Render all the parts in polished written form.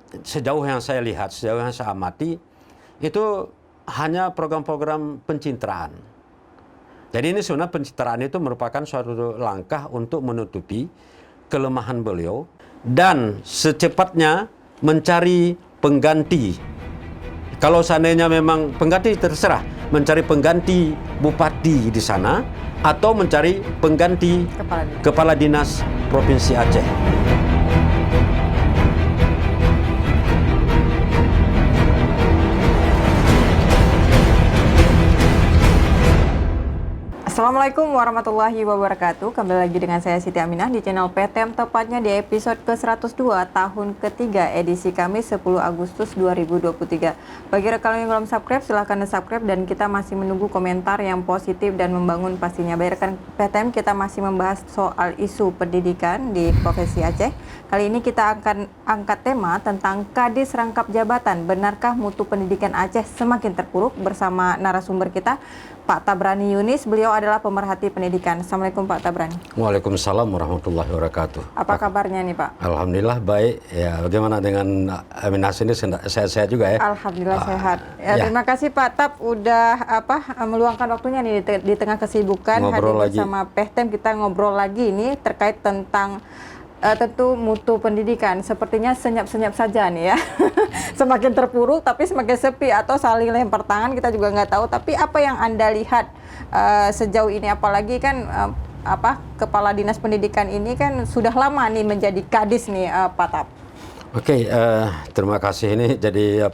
sejauh yang saya lihat, sejauh yang saya amati, itu hanya program-program pencitraan. Jadi ini sebenarnya pencitraan itu merupakan suatu langkah untuk menutupi kelemahan beliau dan secepatnya mencari pengganti. Kalau seandainya memang pengganti, terserah mencari pengganti bupati di sana atau mencari pengganti kepala dinas Provinsi Aceh. Assalamualaikum warahmatullahi wabarakatuh. Kembali lagi dengan saya Siti Aminah di channel PTM, tepatnya di episode ke-102 tahun ketiga edisi Kamis 10 Agustus 2023. Bagi rekan yang belum subscribe, silahkan subscribe dan kita masih menunggu komentar yang positif dan membangun pastinya. Bagi rekan PTM, kita masih membahas soal isu pendidikan di Provinsi Aceh. Kali ini kita akan angkat tema tentang Kadis rangkap jabatan. Benarkah mutu pendidikan Aceh semakin terpuruk? Bersama narasumber kita, Pak Tabrani Yunis, beliau adalah pemerhati pendidikan. Assalamualaikum Pak Tabrani. Waalaikumsalam warahmatullahi wabarakatuh. Apa kabarnya nih Pak? Alhamdulillah baik. Ya, bagaimana dengan Aminah ini? Sehat-sehat juga ya? Alhamdulillah sehat. Ya. Terima kasih Pak Tab udah meluangkan waktunya nih di tengah kesibukan. Ngobrol hadir bersama PTM, kita ngobrol lagi ini terkait tentang tentu mutu pendidikan. Sepertinya senyap-senyap saja nih ya. Semakin terpuruk tapi semakin sepi atau saling lempar tangan, kita juga nggak tahu. Tapi apa yang Anda lihat sejauh ini, apalagi kan Kepala Dinas Pendidikan ini kan sudah lama nih menjadi kadis nih Pak Tab. Oke, terima kasih. Ini jadi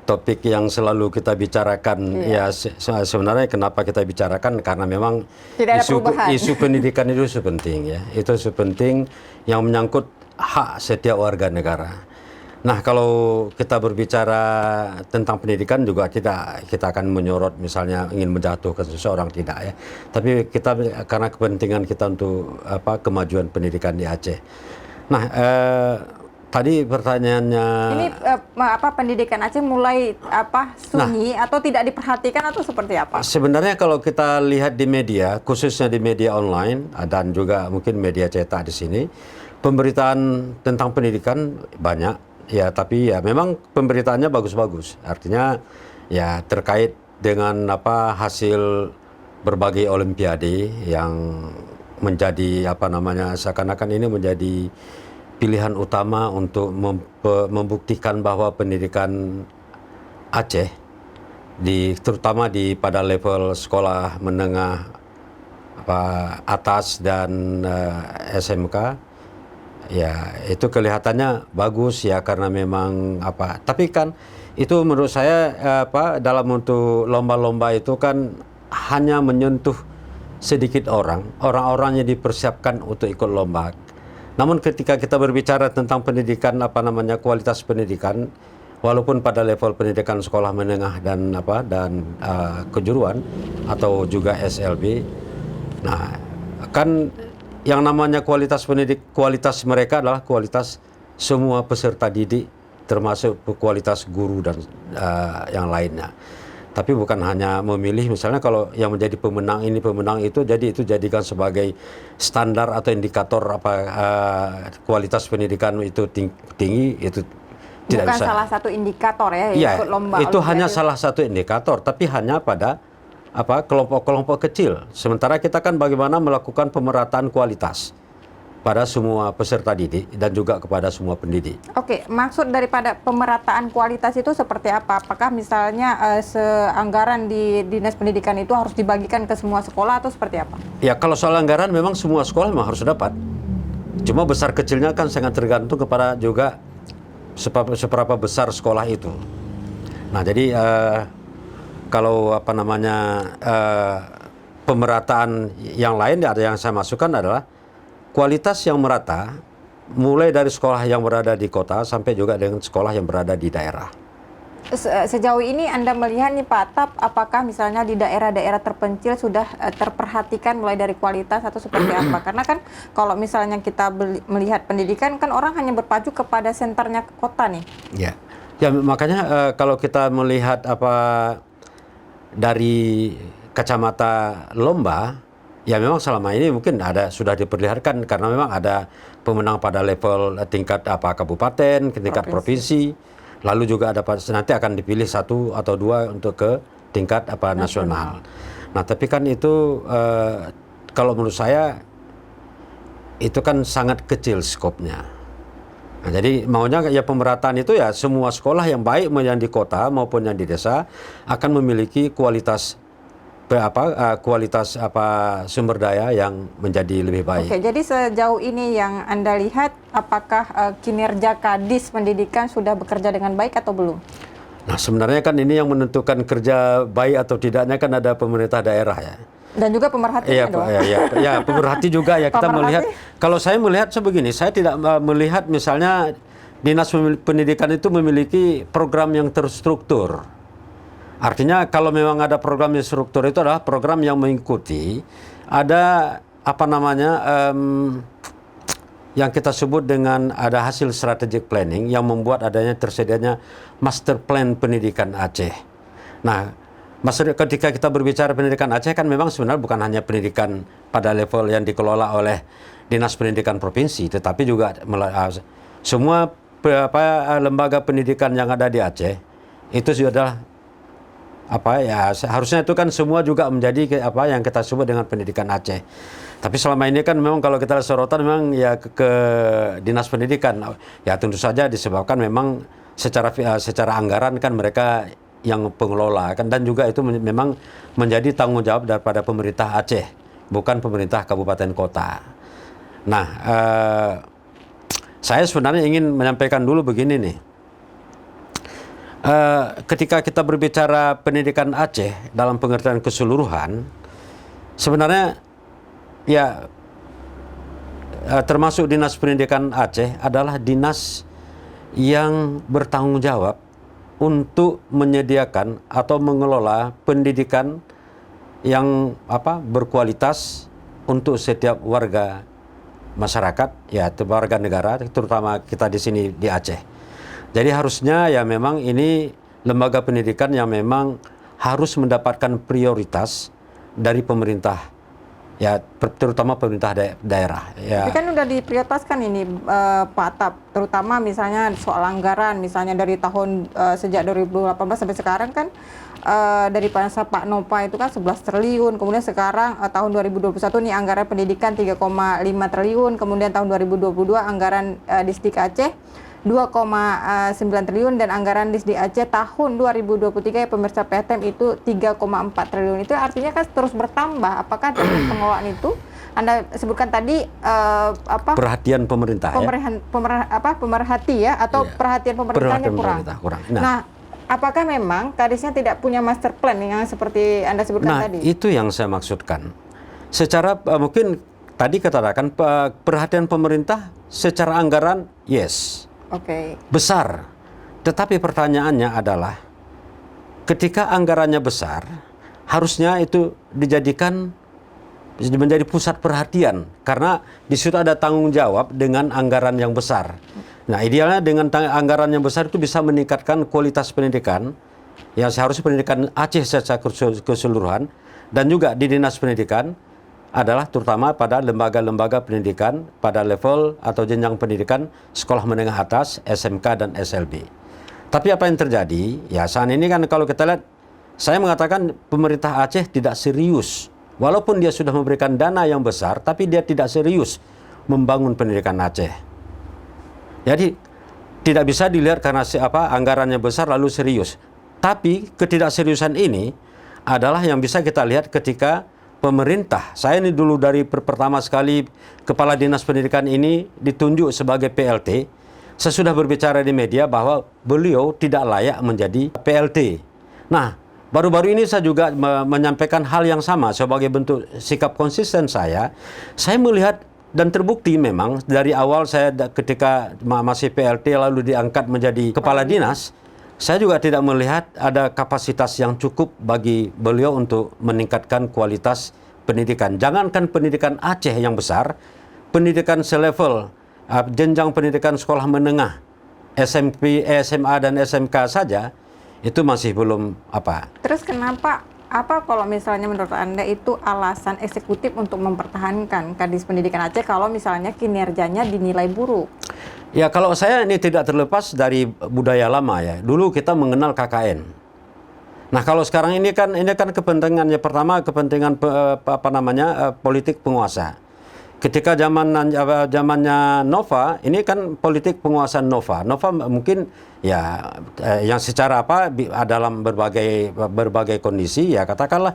topik yang selalu kita bicarakan. Ya sebenarnya kenapa kita bicarakan, karena memang isu pendidikan itu isu penting ya. Itu isu penting yang menyangkut hak setiap warga negara. Nah, kalau kita berbicara tentang pendidikan juga kita akan menyorot misalnya ingin menjatuhkan seseorang, tidak ya. Tapi kita karena kepentingan kita untuk kemajuan pendidikan di Aceh. Nah, tadi pertanyaannya ini pendidikan Aceh mulai sunyi atau tidak diperhatikan atau seperti apa? Sebenarnya kalau kita lihat di media, khususnya di media online dan juga mungkin media cetak di sini, pemberitaan tentang pendidikan banyak ya, tapi ya memang pemberitaannya bagus-bagus. Artinya ya terkait dengan hasil berbagai olimpiade yang menjadi seakan-akan ini menjadi pilihan utama untuk membuktikan bahwa pendidikan Aceh terutama pada level sekolah menengah atas dan SMK ya itu kelihatannya bagus ya, karena memang tapi kan itu menurut saya dalam untuk lomba-lomba itu kan hanya menyentuh sedikit orang-orang yang dipersiapkan untuk ikut lomba. Namun ketika kita berbicara tentang pendidikan kualitas pendidikan, walaupun pada level pendidikan sekolah menengah dan kejuruan atau juga SLB, nah kan yang namanya kualitas mereka adalah kualitas semua peserta didik, termasuk kualitas guru dan yang lainnya. Tapi bukan hanya memilih misalnya kalau yang menjadi pemenang itu, jadi itu jadikan sebagai standar atau indikator kualitas pendidikan itu tinggi, itu tidak bukan bisa. Salah satu indikator ya, ikut lomba. Itu hanya salah satu indikator, tapi hanya pada kelompok-kelompok kecil. Sementara kita kan bagaimana melakukan pemerataan kualitas pada semua peserta didik dan juga kepada semua pendidik. Oke, maksud daripada pemerataan kualitas itu seperti apa? Apakah misalnya anggaran di Dinas Pendidikan itu harus dibagikan ke semua sekolah atau seperti apa? Ya, kalau soal anggaran memang semua sekolah memang harus dapat. Cuma besar kecilnya kan sangat tergantung kepada juga seberapa besar sekolah itu. Nah, jadi kalau pemerataan yang lain ada yang saya masukkan adalah kualitas yang merata, mulai dari sekolah yang berada di kota sampai juga dengan sekolah yang berada di daerah. Sejauh ini Anda melihat nih Pak Tab, apakah misalnya di daerah-daerah terpencil sudah terperhatikan mulai dari kualitas atau seperti apa? Karena kan kalau misalnya kita melihat pendidikan kan orang hanya berpacu kepada senternya kota nih. Ya makanya kalau kita melihat dari kacamata lomba, ya memang selama ini mungkin sudah diperlihatkan karena memang ada pemenang pada level tingkat kabupaten, tingkat provinsi, lalu juga ada nanti akan dipilih 1 atau 2 untuk ke tingkat nasional. Nah, tapi kan itu kalau menurut saya itu kan sangat kecil skopnya. Nah, jadi maunya ya pemerataan itu ya semua sekolah yang baik yang di kota maupun yang di desa akan memiliki kualitas sumber daya yang menjadi lebih baik. Oke, jadi sejauh ini yang Anda lihat, apakah kinerja Kadis Pendidikan sudah bekerja dengan baik atau belum? Nah, sebenarnya kan ini yang menentukan kerja baik atau tidaknya kan ada pemerintah daerah ya. Dan juga pemerhatinya dong. Ya, pemerhati juga ya. Kita melihat, kalau saya melihat sebegini, saya tidak melihat misalnya Dinas Pendidikan itu memiliki program yang terstruktur. Artinya kalau memang ada program yang struktur itu adalah program yang mengikuti ada yang kita sebut dengan ada hasil strategic planning yang membuat tersedianya master plan pendidikan Aceh. Nah, ketika kita berbicara pendidikan Aceh kan memang sebenarnya bukan hanya pendidikan pada level yang dikelola oleh Dinas Pendidikan Provinsi, tetapi juga semua lembaga pendidikan yang ada di Aceh itu sudah harusnya itu kan semua juga menjadi yang kita sebut dengan pendidikan Aceh. Tapi selama ini kan memang kalau kita sorotan memang ya ke Dinas Pendidikan ya tentu saja disebabkan memang secara anggaran kan mereka yang pengelola kan, dan juga itu memang menjadi tanggung jawab daripada pemerintah Aceh, bukan pemerintah kabupaten kota. Nah, saya sebenarnya ingin menyampaikan dulu begini nih. Ketika kita berbicara pendidikan Aceh dalam pengertian keseluruhan, sebenarnya ya termasuk Dinas Pendidikan Aceh adalah dinas yang bertanggung jawab untuk menyediakan atau mengelola pendidikan yang berkualitas untuk setiap warga masyarakat, ya warga negara, terutama kita di sini di Aceh. Jadi harusnya ya memang ini lembaga pendidikan yang memang harus mendapatkan prioritas dari pemerintah, ya terutama pemerintah daerah. Ya. Tapi kan udah diprioritaskan ini Pak Atap, terutama misalnya soal anggaran, misalnya dari sejak 2018 sampai sekarang kan dari masa Pak Nopa itu kan 11 triliun, kemudian sekarang tahun 2021 nih anggaran pendidikan 3,5 triliun, kemudian tahun 2022 anggaran Disdik Aceh 2,9 triliun dan anggaran Disdik Aceh tahun 2023 ya pemirsa PTM itu 3,4 triliun. Itu artinya kan terus bertambah. Apakah dalam pengelolaan itu Anda sebutkan tadi perhatian pemerintah pemerhati ya atau perhatian pemerintahnya kurang. Nah, apakah memang Kadisnya tidak punya master plan yang seperti Anda sebutkan tadi? Nah, itu yang saya maksudkan. Secara mungkin tadi katakan perhatian pemerintah secara anggaran yes. Besar. Tetapi pertanyaannya adalah ketika anggarannya besar, harusnya itu dijadikan menjadi pusat perhatian karena di situ ada tanggung jawab dengan anggaran yang besar. Nah, idealnya dengan anggaran yang besar itu bisa meningkatkan kualitas pendidikan yang seharusnya pendidikan Aceh secara keseluruhan, dan juga di Dinas Pendidikan adalah terutama pada lembaga-lembaga pendidikan pada level atau jenjang pendidikan sekolah menengah atas, SMK dan SLB. Tapi apa yang terjadi? Ya saat ini kan kalau kita lihat, saya mengatakan pemerintah Aceh tidak serius. Walaupun dia sudah memberikan dana yang besar, tapi dia tidak serius membangun pendidikan Aceh. Jadi tidak bisa dilihat karena anggarannya besar lalu serius. Tapi ketidakseriusan ini adalah yang bisa kita lihat ketika pemerintah, saya ini dulu dari pertama sekali Kepala Dinas Pendidikan ini ditunjuk sebagai PLT, saya sudah berbicara di media bahwa beliau tidak layak menjadi PLT. Nah, baru-baru ini saya juga menyampaikan hal yang sama sebagai bentuk sikap konsisten saya melihat dan terbukti memang dari awal saya ketika masih PLT lalu diangkat menjadi Kepala Dinas, saya juga tidak melihat ada kapasitas yang cukup bagi beliau untuk meningkatkan kualitas pendidikan. Jangankan pendidikan Aceh yang besar, pendidikan selevel, jenjang pendidikan sekolah menengah, SMP, SMA, dan SMK saja, itu masih belum Terus kenapa Apa kalau misalnya menurut Anda itu alasan eksekutif untuk mempertahankan Kadis Pendidikan Aceh kalau misalnya kinerjanya dinilai buruk? Ya kalau saya ini tidak terlepas dari budaya lama ya. Dulu kita mengenal KKN. Nah kalau sekarang ini kan kepentingannya pertama kepentingan politik penguasa. Ketika zamannya Nova, ini kan politik penguasaan Nova. Nova mungkin ya yang secara dalam berbagai kondisi ya katakanlah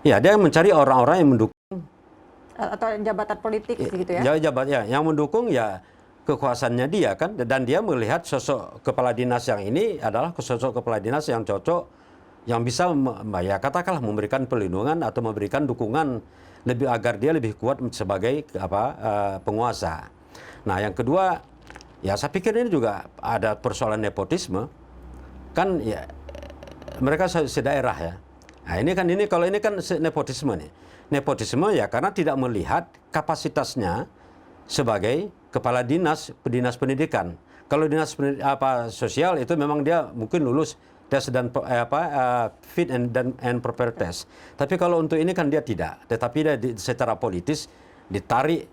ya dia mencari orang-orang yang mendukung Atau jabatan politik gitu ya? yang mendukung ya kekuasaannya dia kan, dan dia melihat sosok kepala dinas yang ini adalah sosok kepala dinas yang cocok, yang bisa ya katakanlah memberikan perlindungan atau memberikan dukungan lebih agar dia lebih kuat sebagai penguasa. Nah, yang kedua, ya saya pikir ini juga ada persoalan nepotisme. Kan ya mereka sedaerah ya. Nah, ini kan nepotisme nih. Nepotisme ya karena tidak melihat kapasitasnya sebagai kepala dinas pendidikan. Kalau dinas sosial itu memang dia mungkin lulus tes dan fit and proper test. Tapi kalau untuk ini kan dia tidak. Tetapi dia secara politis ditarik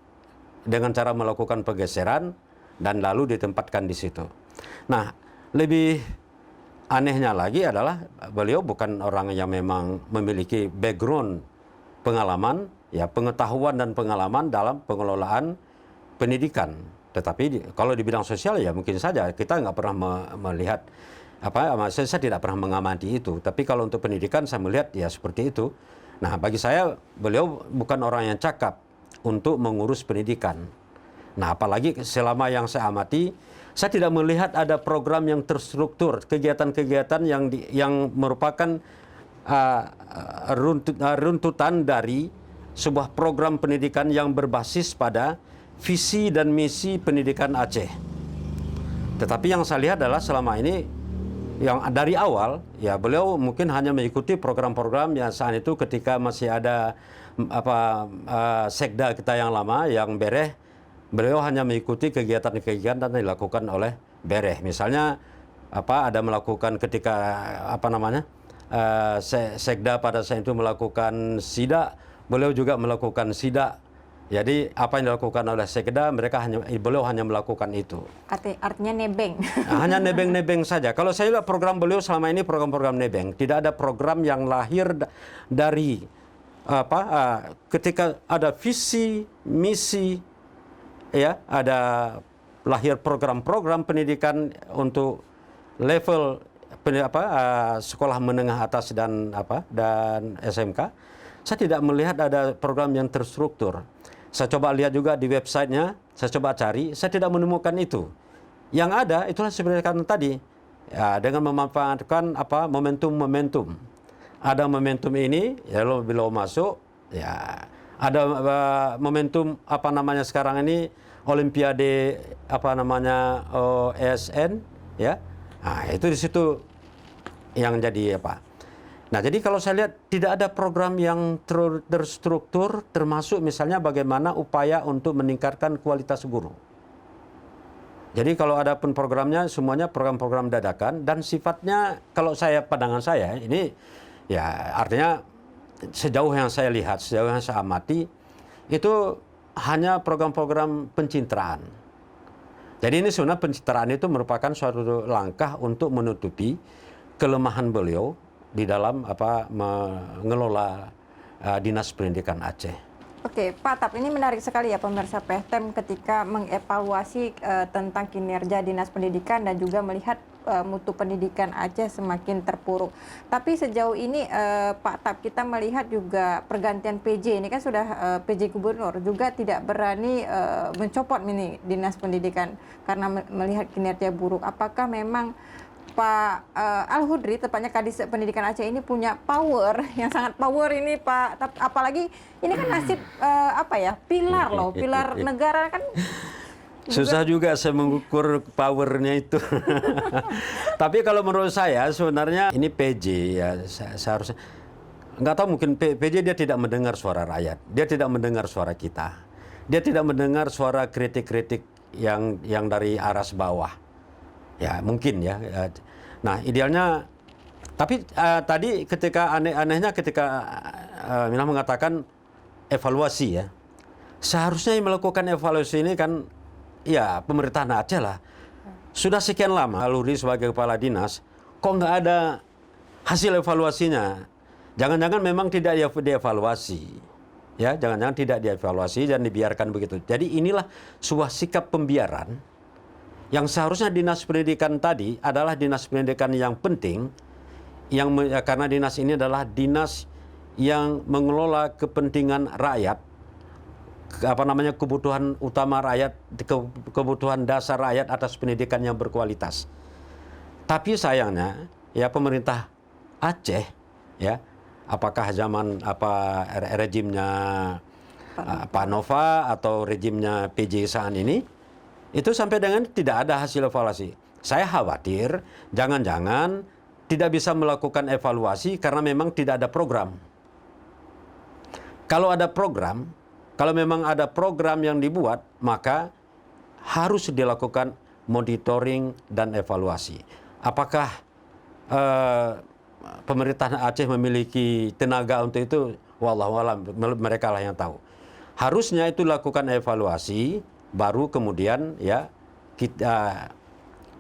dengan cara melakukan pergeseran dan lalu ditempatkan di situ. Nah, lebih anehnya lagi adalah beliau bukan orang yang memang memiliki background pengalaman, ya pengetahuan dan pengalaman dalam pengelolaan pendidikan. Tetapi kalau di bidang sosial ya mungkin saja kita nggak pernah melihat saya tidak pernah mengamati itu. Tapi kalau untuk pendidikan saya melihat ya seperti itu. Nah bagi saya beliau bukan orang yang cakap untuk mengurus pendidikan. Nah apalagi selama yang saya amati, saya tidak melihat ada program yang terstruktur, kegiatan-kegiatan yang merupakan runtutan dari sebuah program pendidikan yang berbasis pada visi dan misi pendidikan Aceh. Tetapi yang saya lihat adalah selama ini yang dari awal ya beliau mungkin hanya mengikuti program-program yang saat itu ketika masih ada sekda kita yang lama yang Bereh, beliau hanya mengikuti kegiatan-kegiatan yang dilakukan oleh Bereh. Misalnya ada melakukan ketika sekda pada saat itu melakukan sidak, beliau juga melakukan sidak. Jadi apa yang dilakukan oleh sekda beliau hanya melakukan itu. Artinya nebeng. Hanya nebeng-nebeng saja. Kalau saya lihat program beliau selama ini program-program nebeng. Tidak ada program yang lahir dari ketika ada visi, misi, ya ada lahir program-program pendidikan untuk level sekolah menengah atas dan SMK. Saya tidak melihat ada program yang terstruktur. Saya coba lihat juga di websitenya, saya coba cari, saya tidak menemukan itu. Yang ada itulah sebenarnya kan tadi, ya, dengan memanfaatkan momentum-momentum. Ada momentum ini, ya beliau masuk, ya ada momentum sekarang ini Olimpiade ESN, ya. Nah, itu di situ yang jadi Nah, jadi kalau saya lihat tidak ada program yang terstruktur, termasuk misalnya bagaimana upaya untuk meningkatkan kualitas guru. Jadi kalau ada pun programnya semuanya program-program dadakan dan sifatnya kalau pandangan saya ini ya artinya sejauh yang saya lihat, sejauh yang saya amati itu hanya program-program pencitraan. Jadi ini sebenarnya pencitraan itu merupakan suatu langkah untuk menutupi kelemahan beliau di dalam mengelola Dinas Pendidikan Aceh. Oke, Pak Tap, ini menarik sekali ya pemirsa PTM ketika mengevaluasi tentang kinerja Dinas Pendidikan dan juga melihat mutu pendidikan Aceh semakin terpuruk. Tapi sejauh ini Pak Tap, kita melihat juga pergantian PJ ini kan sudah PJ Gubernur juga tidak berani mencopot ini Dinas Pendidikan karena melihat kinerja buruk. Apakah memang Pak Al-Hudri, tepatnya Kadis Pendidikan Aceh ini punya power yang sangat power ini Pak. Apalagi ini kan nasib pilar loh, pilar negara kan. Susah juga saya mengukur powernya itu. Tapi kalau menurut saya sebenarnya ini PJ ya seharusnya nggak tahu mungkin PJ dia tidak mendengar suara rakyat, dia tidak mendengar suara kita, dia tidak mendengar suara kritik-kritik yang dari aras bawah. Ya mungkin ya. Nah idealnya Tapi tadi ketika anehnya ketika Minah mengatakan evaluasi ya, seharusnya yang melakukan evaluasi ini kan ya pemerintahan Aceh lah. Sudah sekian lama Luri sebagai kepala dinas, kok nggak ada hasil evaluasinya? Jangan-jangan memang tidak dievaluasi, ya? Jangan-jangan tidak dievaluasi dan dibiarkan begitu. Jadi inilah sebuah sikap pembiaran yang seharusnya dinas pendidikan tadi adalah dinas pendidikan yang penting, karena dinas ini adalah dinas yang mengelola kepentingan rakyat, kebutuhan utama rakyat, kebutuhan dasar rakyat atas pendidikan yang berkualitas. Tapi sayangnya ya pemerintah Aceh ya, apakah zaman rejimnya Pak Nova atau rejimnya PJ saat ini, itu sampai dengan tidak ada hasil evaluasi. Saya khawatir jangan-jangan tidak bisa melakukan evaluasi karena memang tidak ada program. Kalau ada program, kalau memang ada program yang dibuat, maka harus dilakukan monitoring dan evaluasi. Apakah pemerintah Aceh memiliki tenaga untuk itu? Wallahualam, mereka lah yang tahu. Harusnya itu lakukan evaluasi, baru kemudian ya kita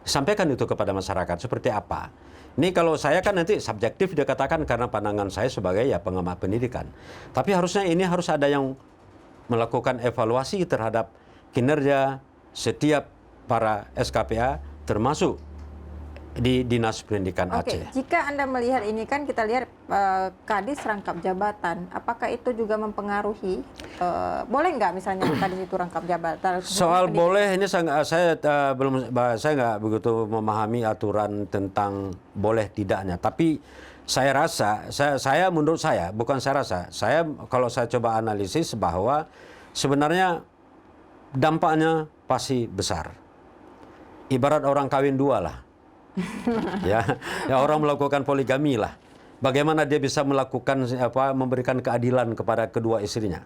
sampaikan itu kepada masyarakat seperti apa. Ini kalau saya kan nanti subjektif dikatakan karena pandangan saya sebagai ya pengamat pendidikan. Tapi harusnya ini harus ada yang melakukan evaluasi terhadap kinerja setiap para SKPA termasuk di Dinas Pendidikan Aceh. Jika Anda melihat ini kan kita lihat kadis rangkap jabatan, apakah itu juga mempengaruhi? Boleh nggak misalnya kadis itu rangkap jabatan? Soal boleh ini saya nggak begitu memahami aturan tentang boleh tidaknya. Tapi saya rasa, menurut saya, bukan saya rasa, kalau saya coba analisis bahwa sebenarnya dampaknya pasti besar. Ibarat orang kawin dua lah. ya orang melakukan poligami lah. Bagaimana dia bisa melakukan memberikan keadilan kepada kedua istrinya?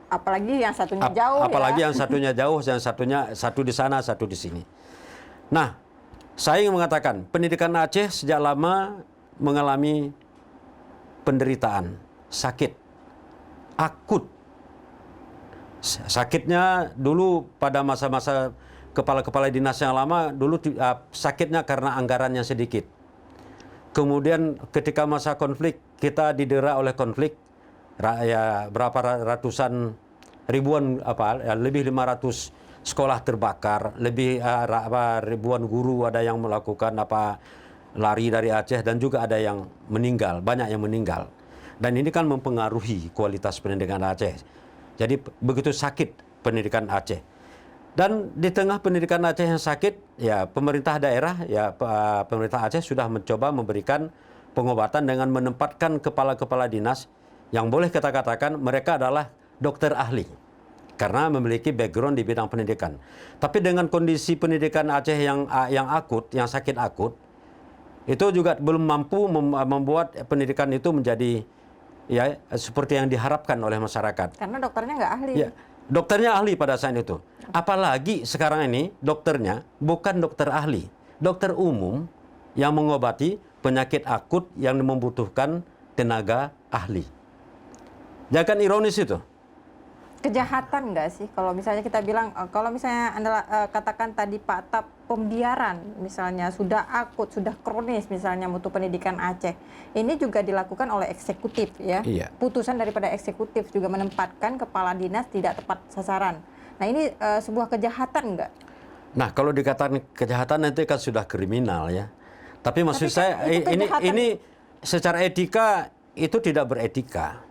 Apalagi yang satunya jauh. Apalagi yang satunya jauh, yang satunya satu di sana, satu di sini. Nah, saya ingin mengatakan pendidikan Aceh sejak lama mengalami penderitaan, sakit akut. Sakitnya dulu pada masa-masa kepala-kepala dinas yang lama dulu sakitnya karena anggarannya sedikit. Kemudian ketika masa konflik kita didera oleh konflik, ya berapa ratusan ribuan lebih 500 sekolah terbakar, lebih ribuan guru ada yang melakukan lari dari Aceh dan juga ada yang meninggal, banyak yang meninggal. Dan ini kan mempengaruhi kualitas pendidikan Aceh. Jadi begitu sakit pendidikan Aceh. Dan di tengah pendidikan Aceh yang sakit, ya pemerintah daerah, ya pemerintah Aceh sudah mencoba memberikan pengobatan dengan menempatkan kepala-kepala dinas yang boleh kita katakan mereka adalah dokter ahli karena memiliki background di bidang pendidikan. Tapi dengan kondisi pendidikan Aceh yang akut, yang sakit akut, itu juga belum mampu membuat pendidikan itu menjadi ya seperti yang diharapkan oleh masyarakat. Karena dokternya nggak ahli. Ya, dokternya ahli pada saat itu. Apalagi sekarang ini dokternya bukan dokter ahli, dokter umum yang mengobati penyakit akut yang membutuhkan tenaga ahli. Jangan ironis itu. Kejahatan nggak sih kalau misalnya kita bilang, kalau misalnya Anda katakan tadi Pak Tap, pembiaran misalnya sudah akut, sudah kronis misalnya mutu pendidikan Aceh, ini juga dilakukan oleh eksekutif ya. Iya. Putusan daripada eksekutif juga menempatkan kepala dinas tidak tepat sasaran. Nah ini sebuah kejahatan nggak? Nah kalau dikatakan kejahatan nanti kan sudah kriminal ya. Tapi maksud saya ini secara etika itu tidak beretika,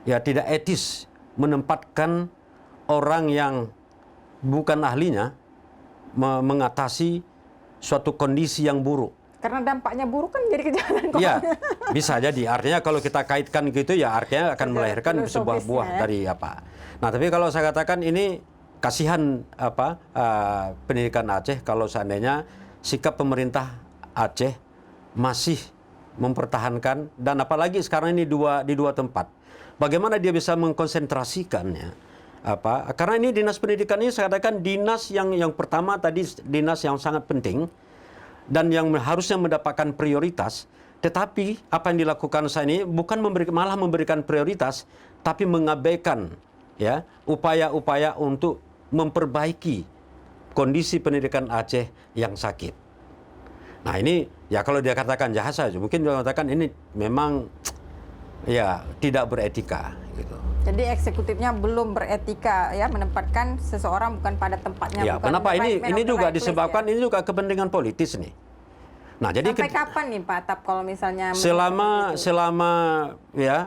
ya tidak etis menempatkan orang yang bukan ahlinya mengatasi suatu kondisi yang buruk. Karena dampaknya buruk kan jadi kejahatan. Ya, bisa jadi. Artinya kalau kita kaitkan gitu ya artinya akan melahirkan sebuah buah ya. Dari apa. Nah, tapi kalau saya katakan ini kasihan pendidikan Aceh kalau seandainya sikap pemerintah Aceh masih mempertahankan, dan apalagi sekarang ini di dua tempat. Bagaimana dia bisa mengkonsentrasikannya? Karena ini dinas pendidikan ini saya katakan dinas yang pertama tadi, dinas yang sangat penting dan yang harusnya mendapatkan prioritas. tetapi apa yang dilakukan saat ini bukan malah memberikan prioritas, tapi mengabaikan ya upaya-upaya untuk memperbaiki kondisi pendidikan Aceh yang sakit. Nah ini ya kalau dia katakan jahat saja, mungkin dia katakan ini memang ya tidak beretika gitu. Jadi eksekutifnya belum beretika ya, menempatkan seseorang bukan pada tempatnya. Ya, bukan kenapa ini juga disebabkan ini juga kepentingan politis nih. Nah, jadi sampai kapan nih Pak Atap kalau misalnya selama ya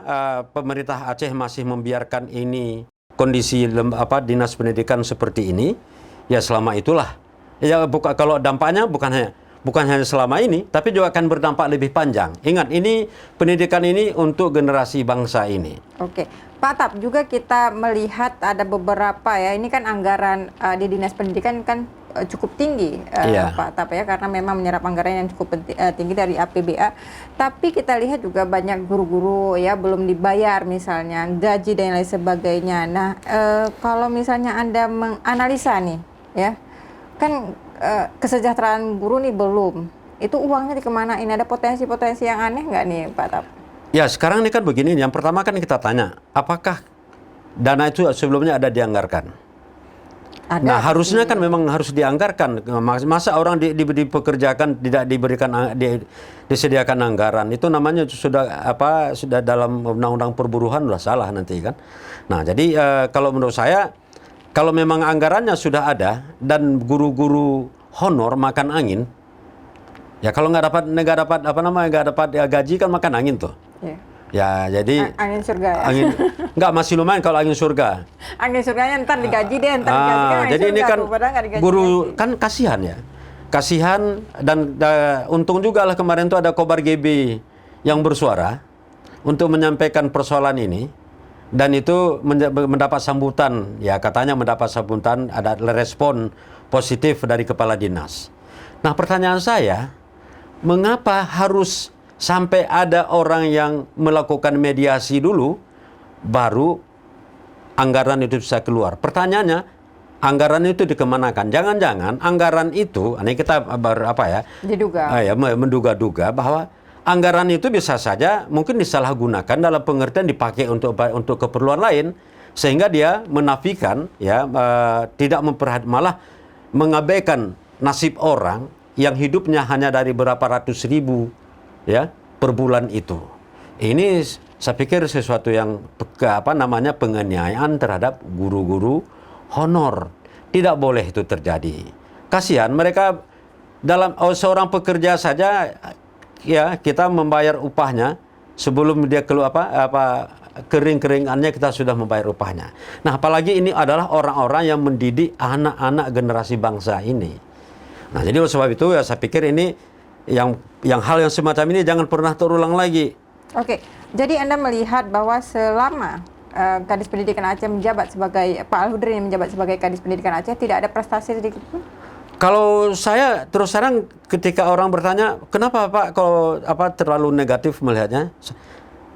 pemerintah Aceh masih membiarkan ini kondisi dinas pendidikan seperti ini, ya selama itulah. Ya kalau dampaknya bukan hanya selama ini, tapi juga akan berdampak lebih panjang. Ingat, ini pendidikan ini untuk generasi bangsa ini. Oke. Pak Atap, juga kita melihat ada beberapa ya, ini kan anggaran di Dinas Pendidikan kan cukup tinggi, Pak Atap ya, karena memang menyerap anggaran yang cukup tinggi dari APBA. Tapi kita lihat juga banyak guru-guru ya belum dibayar misalnya, gaji dan lain sebagainya. Nah, kalau misalnya Anda menganalisa nih ya, kan kesejahteraan guru nih belum. Itu uangnya dikemanain? Ada potensi-potensi yang aneh nggak nih Pak Atap? Ya sekarang ini kan begini, yang pertama kan kita tanya, apakah dana itu sebelumnya ada dianggarkan? Ada, nah harusnya kan memang harus dianggarkan. Masa orang dipekerjakan tidak disediakan anggaran? Itu namanya sudah dalam undang-undang perburuhan sudah salah nanti kan. Nah jadi kalau menurut saya, kalau memang anggarannya sudah ada dan guru-guru honor makan angin, ya kalau nggak dapat gaji kan makan angin tuh. Ya jadi angin surga ya. Enggak, masih lumayan kalau angin surga. Angin surganya ntar digaji deh, ntar digaji kan. Jadi surga, ini kan guru gaji. Kan kasihan ya. Kasihan dan untung juga lah kemarin tuh ada Kobar GB yang bersuara untuk menyampaikan persoalan ini, dan itu mendapat sambutan, ya katanya mendapat sambutan, ada respon positif dari kepala dinas. Nah pertanyaan saya, mengapa harus sampai ada orang yang melakukan mediasi dulu, baru anggaran itu bisa keluar? Pertanyaannya, anggaran itu dikemanakan? Jangan-jangan anggaran itu, ini kita menduga-duga bahwa anggaran itu bisa saja mungkin disalahgunakan dalam pengertian dipakai untuk keperluan lain, sehingga dia menafikan, tidak malah mengabaikan nasib orang yang hidupnya hanya dari berapa ratus ribu ya per bulan itu. Ini saya pikir sesuatu yang penganiayaan terhadap guru-guru honor. Tidak boleh itu terjadi. Kasihan mereka, seorang pekerja saja ya kita membayar upahnya sebelum dia keluar kering-keringannya kita sudah membayar upahnya. Nah, apalagi ini adalah orang-orang yang mendidik anak-anak generasi bangsa ini. Nah, jadi oleh sebab itu ya saya pikir ini yang hal yang semacam ini jangan pernah terulang lagi. Oke, jadi Anda melihat bahwa selama Kadis Pendidikan Aceh menjabat sebagai Pak Al-Hudri yang menjabat sebagai Kadis Pendidikan Aceh, tidak ada prestasi sedikit pun? Kalau saya terus terang, ketika orang bertanya kenapa Pak kalau terlalu negatif melihatnya,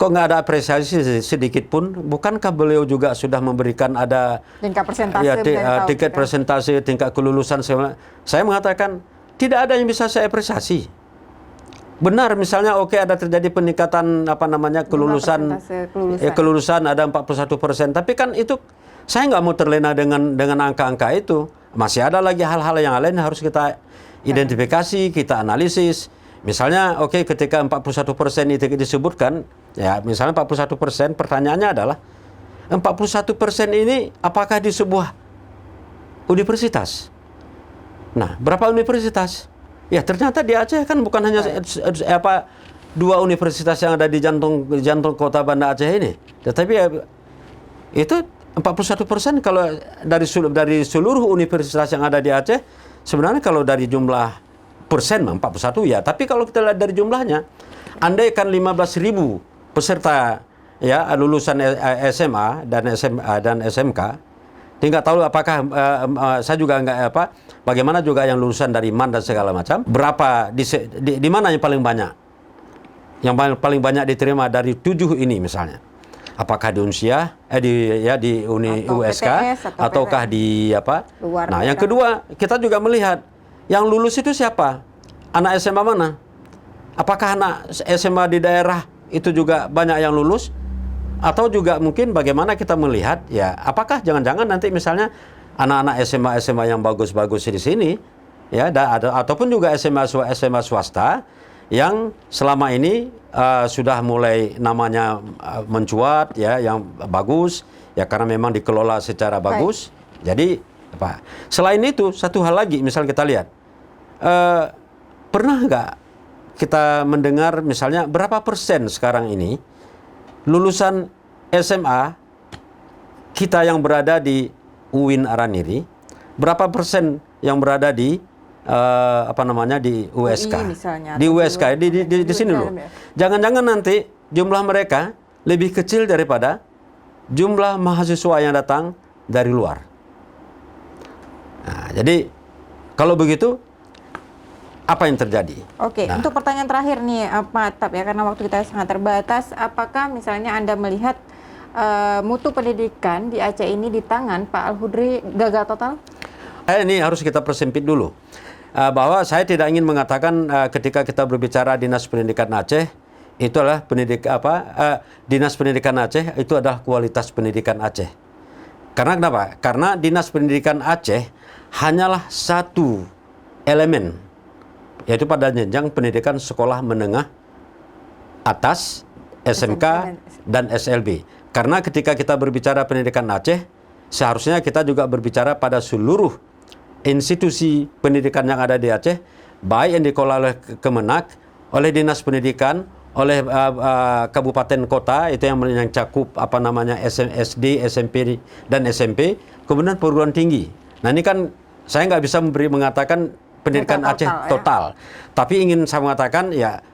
kok nggak ada apresiasi sedikit pun? Bukankah beliau juga sudah memberikan ada tingkat persentase, tingkat presentasi, tingkat kelulusan? Saya mengatakan tidak ada yang bisa saya apresiasi. Benar, misalnya ada terjadi peningkatan kelulusan ada 41%, tapi kan itu saya nggak mau terlena dengan angka-angka itu. Masih ada lagi hal-hal yang lain harus kita identifikasi, kita analisis. Misalnya ketika 41% itu disebutkan, ya misalnya 41%, pertanyaannya adalah 41% ini apakah di sebuah universitas? Nah, berapa universitas? Ya ternyata di Aceh kan bukan hanya dua universitas yang ada di jantung kota Banda Aceh ini, tetapi itu 41% kalau dari seluruh universitas yang ada di Aceh. Sebenarnya kalau dari jumlah persen 41 ya, tapi kalau kita lihat dari jumlahnya, andaikan 15.000 peserta ya lulusan SMA dan SMK. Nggak tahu apakah saya juga nggak bagaimana juga yang lulusan dari MAN dan segala macam, berapa di mana yang paling banyak? Yang paling banyak diterima dari 7 ini misalnya. Apakah di Unsia, di USK ataukah di luar nah, yang kedua, kita juga melihat yang lulus itu siapa? Anak SMA mana? apakah anak SMA di daerah itu juga banyak yang lulus? Atau juga mungkin bagaimana kita melihat, ya apakah jangan-jangan nanti misalnya anak-anak SMA yang bagus-bagus di sini, ya ataupun juga SMA swasta yang selama ini sudah mulai namanya mencuat, ya yang bagus, ya karena memang dikelola secara bagus. Jadi apa? Selain itu satu hal lagi, misal kita lihat, pernah nggak kita mendengar misalnya berapa persen sekarang ini lulusan SMA kita yang berada di UIN Araniri, berapa persen yang berada di di USK, UI misalnya, di USK di sini loh. Jangan-jangan nanti jumlah mereka lebih kecil daripada jumlah mahasiswa yang datang dari luar. Nah, jadi kalau begitu apa yang terjadi? Oke, untuk pertanyaan terakhir nih Pak Tap, ya karena waktu kita sangat terbatas, apakah misalnya Anda melihat mutu pendidikan di Aceh ini di tangan Pak Al-Hudri gagal total? Ini harus kita persempit dulu. Bahwa saya tidak ingin mengatakan ketika kita berbicara Dinas Pendidikan Aceh itu adalah Dinas Pendidikan Aceh itu adalah kualitas pendidikan Aceh. Karena kenapa? Karena Dinas Pendidikan Aceh hanyalah satu elemen, yaitu pada jenjang pendidikan sekolah menengah atas, SMK dan SLB. Karena ketika kita berbicara pendidikan Aceh, seharusnya kita juga berbicara pada seluruh institusi pendidikan yang ada di Aceh, baik yang dikelola oleh Kemenak, oleh Dinas Pendidikan, oleh kabupaten kota, itu yang cakup SD, SMP dan SMP, kemudian perguruan tinggi. Nah ini kan saya nggak bisa mengatakan pendidikan Aceh total. Tapi ingin saya mengatakan, ya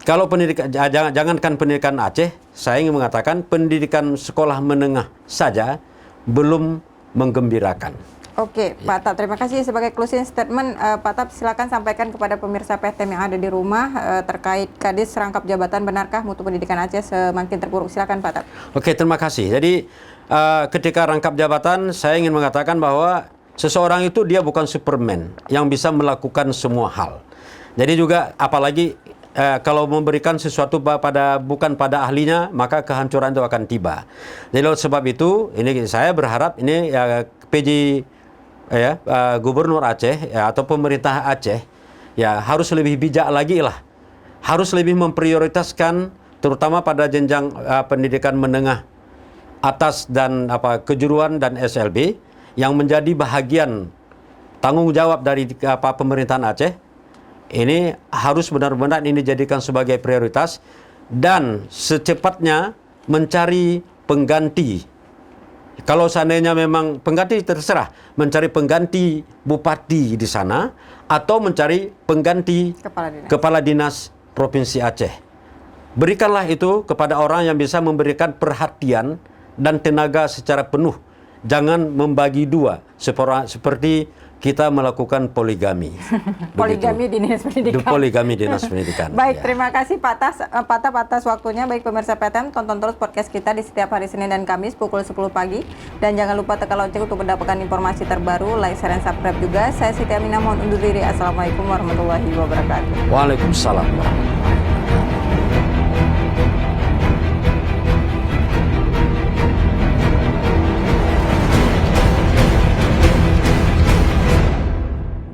kalau pendidikan, jangankan pendidikan Aceh, saya ingin mengatakan pendidikan sekolah menengah saja belum menggembirakan. Oke, Pak Tap, terima kasih. Sebagai closing statement, Pak Tap silakan sampaikan kepada pemirsa PTM yang ada di rumah terkait Kadis rangkap jabatan, benarkah mutu pendidikan Aceh semakin terpuruk? Silakan Pak Tap. Oke, terima kasih. Jadi ketika rangkap jabatan, saya ingin mengatakan bahwa seseorang itu dia bukan Superman yang bisa melakukan semua hal. Jadi juga apalagi kalau memberikan sesuatu bukan pada ahlinya, maka kehancuran itu akan tiba. Jadi oleh sebab itu, ini saya berharap ini PJ Gubernur Aceh atau pemerintah Aceh ya harus lebih bijak lagi lah, harus lebih memprioritaskan terutama pada jenjang pendidikan menengah atas dan kejuruan dan SLB yang menjadi bahagian tanggung jawab dari pemerintahan Aceh. Ini harus benar-benar ini dijadikan sebagai prioritas dan secepatnya mencari pengganti. Kalau seandainya memang pengganti, terserah mencari pengganti bupati di sana atau mencari pengganti kepala dinas Provinsi Aceh. Berikanlah itu kepada orang yang bisa memberikan perhatian dan tenaga secara penuh. Jangan membagi dua seperti kita melakukan poligami. Poligami di Dinas Pendidikan. Poligami Dinas Pendidikan. Baik, ya. Terima kasih Pak Tap atas waktunya. Baik pemirsa PTM, tonton terus podcast kita di setiap hari Senin dan Kamis pukul 10 pagi. Dan jangan lupa tekan lonceng untuk mendapatkan informasi terbaru. Like, share, dan subscribe juga. Saya Siti Aminah mohon undur diri. Assalamualaikum warahmatullahi wabarakatuh. Waalaikumsalam warahmatullahi wabarakatuh.